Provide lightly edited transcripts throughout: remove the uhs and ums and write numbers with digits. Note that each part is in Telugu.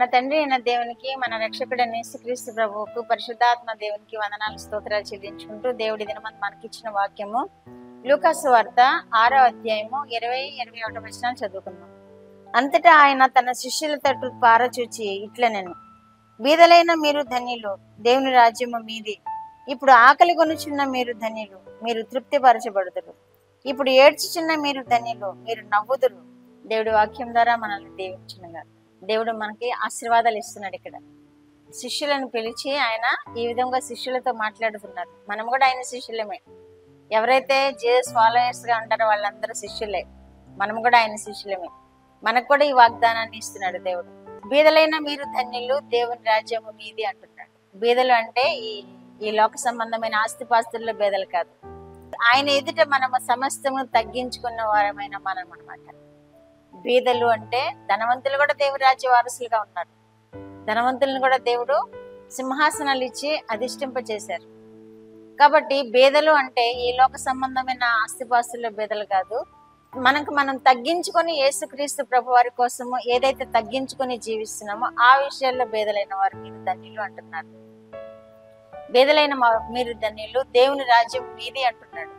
మన తండ్రి అయిన దేవునికి, మన రక్షకుడైన యేసుక్రీస్తు ప్రభువుకు, పరిశుద్ధాత్మ దేవునికి వందనాలు స్తోత్రాలు చెల్లించుకుంటూ దేవుడి దినమందు మనకిచ్చిన వాక్యము లూకాసు వార్త 6వ అధ్యాయము 20-21 వచనాలు చదువుకుందాం. అంతటా ఆయన తన శిష్యుల తట్టు పారచూచి ఇట్లనెను, బీదలైన మీరు ధన్యులు, దేవుని రాజ్యము మీది. ఇప్పుడు ఆకలి కొనుచున్న మీరు ధన్యులు, మీరు తృప్తిపరచబడుదురు. ఇప్పుడు ఏడ్చుచున్న మీరు ధన్యులు, మీరు నవ్వుదురు. దేవుడి వాక్యం ద్వారా మనల్ని దీవించునుగా. దేవుడు మనకి ఆశీర్వాదాలు ఇస్తున్నాడు. ఇక్కడ శిష్యులను పిలిచి ఆయన ఈ విధంగా శిష్యులతో మాట్లాడుతున్నారు. మనం కూడా ఆయన శిష్యులమే. ఎవరైతే జీసస్ ఫాలోయర్స్ గా ఉంటారో వాళ్ళందరూ శిష్యులే. మనం కూడా ఆయన శిష్యులమే. మనకు కూడా ఈ వాగ్దానాన్ని ఇస్తున్నాడు దేవుడు. బీదలైన మీరు ధన్యులు, దేవుని రాజ్యము మీది అంటున్నాడు. బీదలు అంటే ఈ లోక సంబంధమైన ఆస్తిపాస్తుల్లో బీదలు కాదు. ఆయన ఎదుట మనము సమస్తము తగ్గించుకున్న వారమైన మనం అన్నమాట. బీదలు అంటే ధనవంతులు కూడా దేవుడి రాజ్య వారసులుగా ఉన్నారు. ధనవంతులను కూడా దేవుడు సింహాసనాలు ఇచ్చి అధిష్టింప చేశారు. కాబట్టి బీదలు అంటే ఈ లోక సంబంధమైన ఆస్తిపాస్తుల్లో బీదలు కాదు. మనం తగ్గించుకొని యేసుక్రీస్తు ప్రభు వారి కోసము ఏదైతే తగ్గించుకొని జీవిస్తున్నామో ఆ విషయాల్లో బీదలైన వారు మీరు ధన్యులు అంటున్నారు. బీదలైన మీరు ధన్యులు, దేవుని రాజ్యం మీది అంటున్నాడు.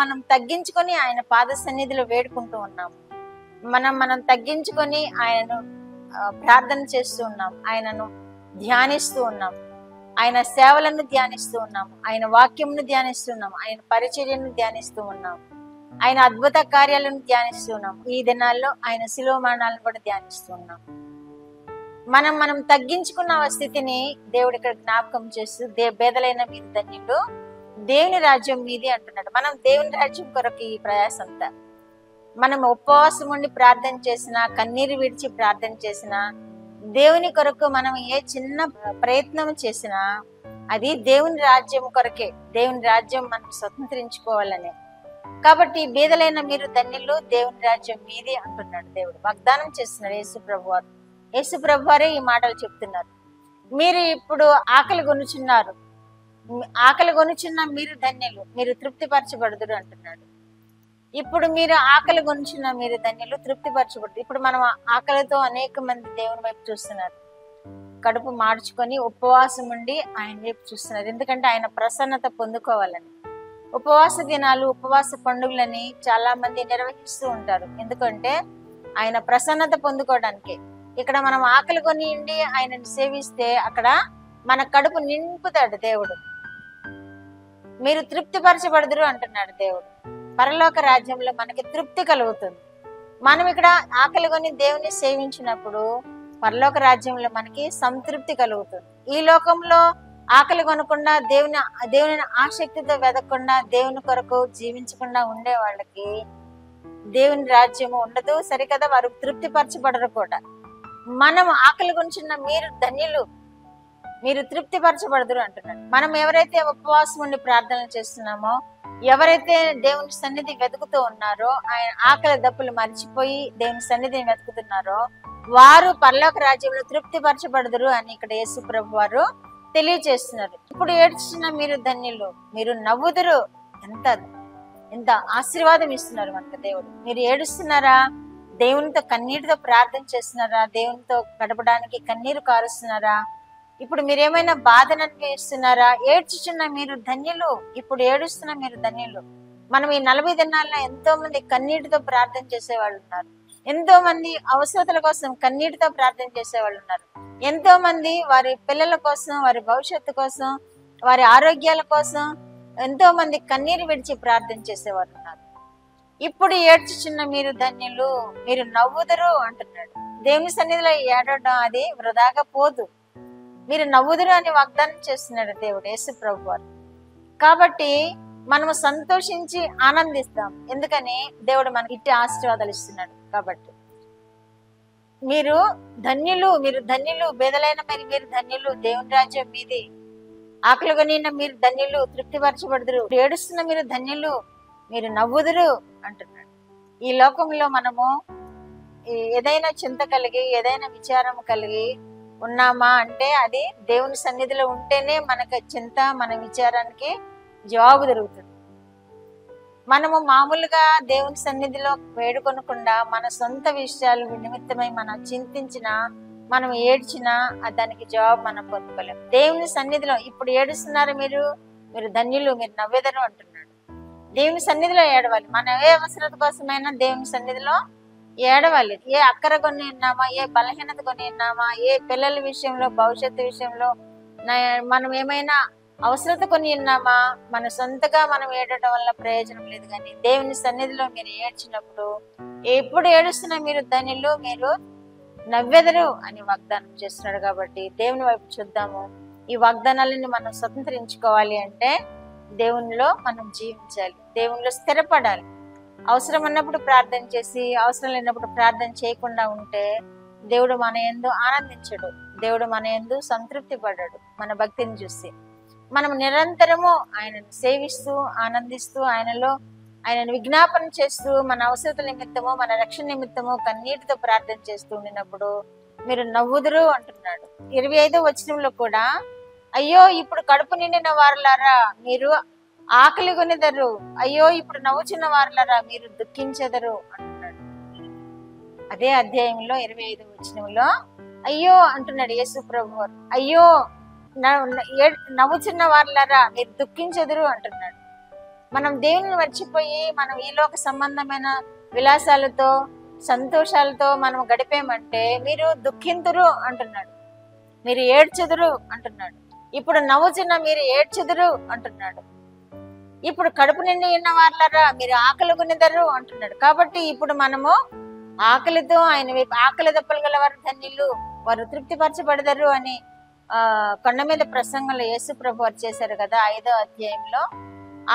మనం తగ్గించుకొని ఆయన పాద సన్నిధిలో వేడుకుంటూ ఉన్నాము. మనం తగ్గించుకొని ఆయనను ప్రార్థన చేస్తూ ఉన్నాం, ఆయనను ధ్యానిస్తూ ఉన్నాం, ఆయన సేవలను ధ్యానిస్తూ ఉన్నాము, ఆయన వాక్యమును ధ్యానిస్తూ ఉన్నాం, ఆయన పరిచర్యను ధ్యానిస్తూ ఉన్నాం, ఆయన అద్భుత కార్యాలను ధ్యానిస్తూ ఉన్నాం. ఈ దినాల్లో ఆయన శిలువ మరణాలను కూడా ధ్యానిస్తూ ఉన్నాం. మనం తగ్గించుకున్న స్థితిని దేవుడు ఇక్కడ జ్ఞాపకం చేస్తూ బేదలైన మీరు ధన్యులు, దేవుని రాజ్యం మీది అంటున్నాడు. మనం దేవుని రాజ్యం కొరకు ఈ ప్రయాసంతా మనం ఉపవాసం ఉండి ప్రార్థన చేసినా, కన్నీరు విడిచి ప్రార్థన చేసినా, దేవుని కొరకు మనం ఏ చిన్న ప్రయత్నం చేసినా అది దేవుని రాజ్యం కొరకే. దేవుని రాజ్యం మనం స్వతంత్రించుకోవాలని. కాబట్టి బీదలైన మీరు ధన్యులు, దేవుని రాజ్యం మీది అంటున్నాడు. దేవుడు వాగ్దానం చేస్తున్నారు. యేసు ప్రభువారు వారే ఈ మాటలు చెప్తున్నారు. మీరు ఇప్పుడు ఆకలి కొనుచున్నారు, ఆకలి కొనుచున్న మీరు ధన్యులు, మీరు తృప్తిపరచబడుదురు అంటున్నాడు. ఇప్పుడు మీరు ఆకలి కొనుచున్న మీరు ధన్యులు, తృప్తిపరచబడుతుంది. ఇప్పుడు మనం ఆకలితో అనేక మంది దేవుని వైపు చూస్తున్నారు. కడుపు మార్చుకొని ఉపవాసం ఉండి ఆయన వైపు చూస్తున్నారు. ఎందుకంటే ఆయన ప్రసన్నత పొందుకోవాలని. ఉపవాస దినాలు, ఉపవాస పండుగలని చాలా మంది నిర్వహిస్తూ ఉంటారు. ఎందుకంటే ఆయన ప్రసన్నత పొందుకోవడానికి. ఇక్కడ మనం ఆకలి కొని ఉండి ఆయనను సేవిస్తే అక్కడ మన కడుపు నింపుతాడు దేవుడు. మీరు తృప్తిపరచబడుదురు అంటున్నాడు దేవుడు. పరలోక రాజ్యంలో మనకి తృప్తి కలుగుతుంది. మనం ఇక్కడ ఆకలి కొని దేవుని సేవించినప్పుడు పరలోక రాజ్యంలో మనకి సంతృప్తి కలుగుతుంది. ఈ లోకంలో ఆకలి కొనకుండా దేవుని ఆసక్తితో వెదకుండా దేవుని కొరకు జీవించకుండా ఉండే వాళ్ళకి దేవుని రాజ్యము ఉండదు. సరికదా, వారు తృప్తిపరచబడరు కూడా. మనం ఆకలి కొనుచున్న మీరు ధన్యులు, మీరు తృప్తిపరచబడదురు అంటున్నాడు. మనం ఎవరైతే ఉపవాసం ఉండి ప్రార్థనలు చేస్తున్నామో, ఎవరైతే దేవుని సన్నిధి వెతుకుతూ ఉన్నారో, ఆయన ఆకలి దప్పులు మర్చిపోయి దేవుని సన్నిధిని వెతుకుతున్నారో వారు పరలోక రాజ్యంలో తృప్తిపరచబడదురు అని ఇక్కడ యేసు ప్రభు వారు తెలియజేస్తున్నారు. ఇప్పుడు ఏడ్చిన మీరు ధన్యులు, మీరు నవ్వుదురు. ఎంత ఆశీర్వాదం ఇస్తున్నారు మనకు దేవుడు. మీరు ఏడుస్తున్నారా? దేవునితో కన్నీటితో ప్రార్థన చేస్తున్నారా? దేవునితో గడపడానికి కన్నీరు కారుస్తున్నారా? ఇప్పుడు మీరేమైనా బాధను అనుభవిస్తున్నారా? ఏడ్చుచున్న మీరు ధన్యులు, ఇప్పుడు ఏడుస్తున్న మీరు ధన్యులు. మనం ఈ 40 దినాల్లో ఎంతో మంది కన్నీటితో ప్రార్థన చేసేవాళ్ళు ఉన్నారు. ఎంతో మంది అవసరతల కోసం కన్నీటితో ప్రార్థన చేసేవాళ్ళు ఉన్నారు. ఎంతో మంది వారి పిల్లల కోసం, వారి భవిష్యత్తు కోసం, వారి ఆరోగ్యాల కోసం ఎంతో మంది కన్నీరు విడిచి ప్రార్థన చేసేవాళ్ళు ఉన్నారు. ఇప్పుడు ఏడ్చుచున్న మీరు ధన్యులు, మీరు నవ్వుదురు అంటున్నాడు. దేవుని సన్నిధిలో ఏడవడం అది వృధాగా పోదు. మీరు నవ్వుదురు అని వాగ్దానం చేస్తున్నాడు దేవుడు, యేసు ప్రభు వారు. కాబట్టి మనము సంతోషించి ఆనందిస్తాం. ఎందుకని దేవుడు మనకి ఇట్టి ఆశీర్వాదాలు ఇస్తున్నాడు. కాబట్టి మీరు ధన్యులు, బేదలైన మీరు ధన్యులు, దేవుని రాజ్యం మీది. ఆకలి కొనిన మీరు ధన్యులు, తృప్తిపరచబడుదురు. ఏడుస్తున్న మీరు ధన్యులు, మీరు నవ్వుదురు అంటున్నాడు. ఈ లోకంలో మనము ఏదైనా చింత కలిగి, ఏదైనా విచారం కలిగి ఉన్నామా అంటే అది దేవుని సన్నిధిలో ఉంటేనే మనకు చింత, మన విచారానికి జవాబు దొరుకుతుంది. మనము మామూలుగా దేవుని సన్నిధిలో వేడుకొనకుండా మన సొంత విషయాలు నిమిత్తమై మనం చింతించిన మనం ఏడ్చినా దానికి జవాబు మనం పొందుకోలేం. దేవుని సన్నిధిలో ఇప్పుడు ఏడుస్తున్నారు మీరు ధన్యులు, మీరు నవ్వెదరు అంటున్నాడు. దేవుని సన్నిధిలో ఏడవాలి. మన ఏ అవసరత కోసమైనా దేవుని సన్నిధిలో ఏడవాలి. ఏ అక్కర కొని ఉన్నామా, ఏ బలహీనత కొని ఉన్నామా, ఏ పిల్లల విషయంలో, భవిష్యత్తు విషయంలో మనం ఏమైనా అవసరత కొని ఉన్నామా, మన సొంతగా మనం ఏడటం వల్ల ప్రయోజనం లేదు. కానీ దేవుని సన్నిధిలో మీరు ఏడ్చినప్పుడు, ఎప్పుడు ఏడుస్తున్నా మీరు ధన్యులు, మీరు నవ్వెదరు అని వాగ్దానం చేస్తున్నాడు. కాబట్టి దేవుని వైపు చూద్దాము. ఈ వాగ్దానాలని మనం స్వతంత్రించుకోవాలి అంటే దేవునిలో మనం జీవించాలి, దేవునిలో స్థిరపడాలి. అవసరం ఉన్నప్పుడు ప్రార్థన చేసి, అవసరం లేనప్పుడు ప్రార్థన చేయకుండా ఉంటే దేవుడు మన యందు ఆనందించడు, దేవుడు మన యందు సంతృప్తి పడ్డాడు. మన భక్తిని చూసి మనం నిరంతరము ఆయనను సేవిస్తూ ఆనందిస్తూ ఆయనను విజ్ఞాపన చేస్తూ మన అవసరతల నిమిత్తము, మన రక్షణ నిమిత్తము కన్నీటితో ప్రార్థన చేస్తూ ఉండినప్పుడు మీరు నవ్వుదురు అంటున్నాడు. 25వ వచనంలో కూడా, అయ్యో ఇప్పుడు కడుపు నిండిన వారులారా మీరు ఆకలి కొనిదరు, అయ్యో ఇప్పుడు నవ్వుచున్న వారులారా మీరు దుఃఖించెదరు అంటున్నాడు. అదే అధ్యాయంలో 25వ వచనంలో అయ్యో అంటున్నాడు యేసు ప్రభువు. అయ్యో నవ్వుచున్న వారులారా మీరు దుఃఖించెదరు అంటున్నాడు. మనం దేవుని మర్చిపోయి మనం ఈ లోక సంబంధమైన విలాసాలతో, సంతోషాలతో మనం గడిపేమంటే మీరు దుఃఖింతురు అంటున్నాడు, మీరు ఏడ్చెదరు అంటున్నాడు. ఇప్పుడు నవ్వుచున్న మీరు ఏడ్చెదరు అంటున్నాడు. ఇప్పుడు కడుపు నిండి ఉన్న వారులారా మీరు ఆకలి కొనిదరు అంటున్నాడు. కాబట్టి ఇప్పుడు మనము ఆకలితో ఆయన వైపు, ఆకలి దప్పలు గల వారు ధన్యులు, వారు తృప్తిపరచబడతారు అని కొండ మీద ప్రసంగంలో యేసు ప్రభు వారు చేశారు కదా 5వ అధ్యాయంలో.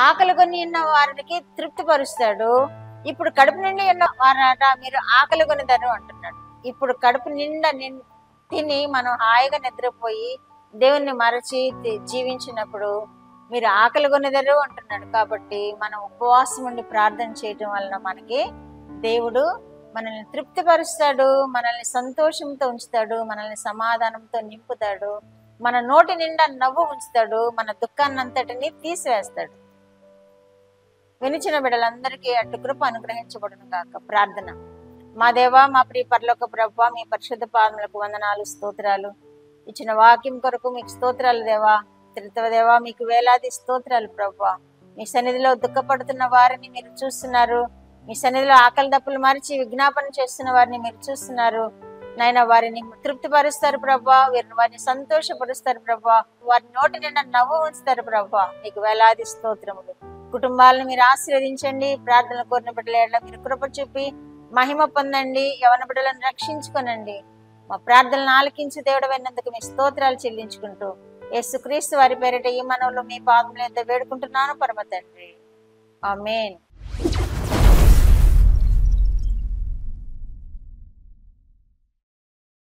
ఆకలి కొని ఉన్న వారికి తృప్తిపరుస్తాడు. ఇప్పుడు కడుపు నిండి ఉన్న వారట మీరు ఆకలి కొనిదరు అంటున్నాడు. ఇప్పుడు కడుపు నిండా తిని మనం హాయిగా నిద్రపోయి దేవుణ్ణి మరచి జీవించినప్పుడు మీరు ఆకలి కొనిదరు అంటున్నాడు. కాబట్టి మనం ఉపవాసం ఉండి ప్రార్థన చేయటం వలన మనకి దేవుడు మనల్ని తృప్తిపరుస్తాడు, మనల్ని సంతోషంతో ఉంచుతాడు, మనల్ని సమాధానంతో నింపుతాడు, మన నోటి నిండా నవ్వు ఉంచుతాడు, మన దుఃఖాన్నంతటిని తీసివేస్తాడు. వినిచిన బిడ్డలందరికీ అటు కృప అనుగ్రహించబడును గాక. ప్రార్థన. మా దేవా, మా ప్రియ పరలోక ప్రభువా, మీ పరిశుద్ధ పాదములకు వందనాలు, స్తోత్రాలు. ఇచ్చిన వాక్యం కొరకు మీకు స్తోత్రాలు దేవా. త్రిత్వ దేవా, మీకు వేలాది స్తోత్రాలు ప్రభువా. మీ సన్నిధిలో దుఃఖపడుతున్న వారిని మీరు చూస్తున్నారు, మీ సన్నిధిలో ఆకలి దప్పులు మరిచి విజ్ఞాపన చేస్తున్న వారిని మీరు చూస్తున్నారు. నాయన వారిని తృప్తిపరుస్తారు ప్రభా, వారిని సంతోషపరుస్తారు ప్రభా, వారి నోటి నిండా నవ్వు ఉంచుతారు ప్రభా. మీకు వేలాది స్తోత్రములు. కుటుంబాలను మీరు ఆశీర్వదించండి. ప్రార్థనలు కోరిన బిడ్డల మీరు కృప చూపి మహిమ పొందండి. యవన బిడ్డలను రక్షించుకోనండి. మా ప్రార్థనలు ఆలకించి దేవుడమైనందుకు మీ స్తోత్రాలు చెల్లించుకుంటూ యేసుక్రీస్తు వారి పేరిట ఈ మనవులు మీ పాదముల యొద్ద వేడుకుంటున్నాను పరమ తండ్రి. ఆమేన్.